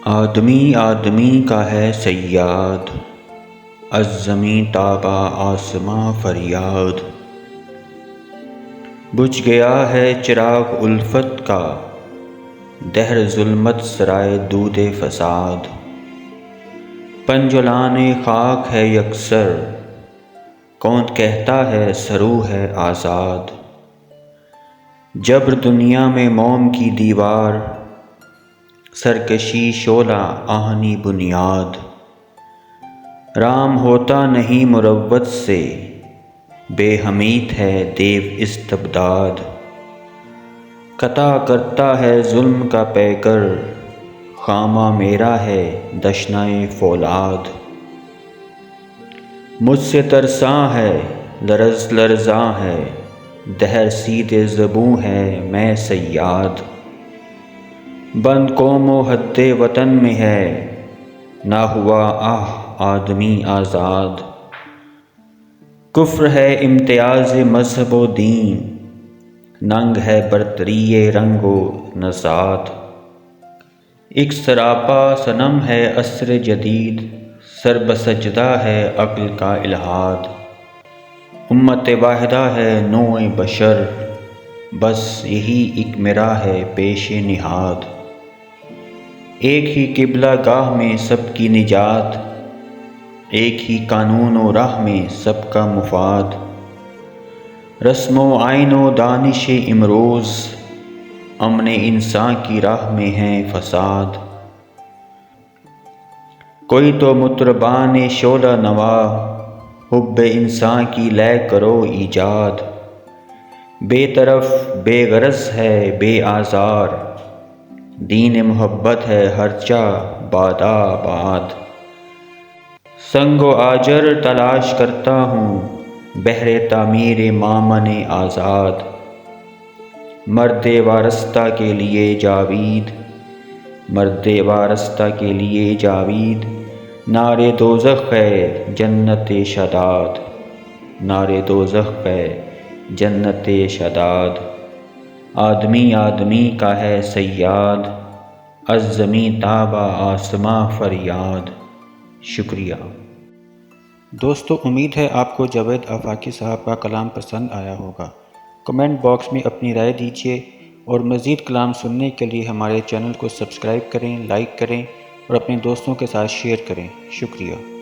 آدمی آدمی کا ہے صیاد، از زمیں تابا آسماں فریاد۔ بجھ گیا ہے چراغ الفت کا، دہر ظلمت سرائے دود فساد۔ پنجلان خاک ہے یکسر، کون کہتا ہے سرو ہے آزاد۔ جبر دنیا میں موم کی دیوار، سرکشی شعلہ آہنی بنیاد۔ رام ہوتا نہیں مروت سے، بے حمیت ہے دیو استبداد۔ قطع کرتا ہے ظلم کا پیکر، خامہ میرا ہے دشنۂ فولاد۔ مجھ سے ترساں ہے لرز لرزاں ہے، دہر سیدھ زبوں ہے میں صیاد۔ بند قوم و حد وطن میں ہے، نہ ہوا آدمی آزاد۔ کفر ہے امتیاز مذہب و دین، ننگ ہے برتری رنگ و نژاد۔ ایک سراپا صنم ہے عصر جدید، سر بسجدہ ہے عقل کا الحاد۔ امت واحدہ ہے نوع بشر، بس یہی ایک مرا ہے پیش نہاد۔ ایک ہی قبلہ گاہ میں سب کی نجات، ایک ہی قانون و راہ میں سب کا مفاد۔ رسم و آئین و دانش امروز، امن انسان کی راہ میں ہے فساد۔ کوئی تو مطربان شعلہ نوا، حب انسان کی لے کرو ایجاد۔ بے طرف بے غرض ہے بے آزار، دین محبت ہے ہر جا باداباد۔ سنگ و آجر تلاش کرتا ہوں، بہر تعمیر مامن آزاد۔ مرد وارستہ کے لیے جاوید، مرد وارستہ کے لیے جاوید۔ نعرے دوزخ ہے جنت شداد، نعرے دوزخ ہے جنت شداد۔ آدمی آدمی کا ہے صیاد، از زمیں تابا آسماں فریاد۔ شکریہ دوستو، امید ہے آپ کو جاوید آفاقی صاحب کا کلام پسند آیا ہوگا۔ کمنٹ باکس میں اپنی رائے دیجیے، اور مزید کلام سننے کے لیے ہمارے چینل کو سبسکرائب کریں، لائک کریں اور اپنے دوستوں کے ساتھ شیئر کریں۔ شکریہ۔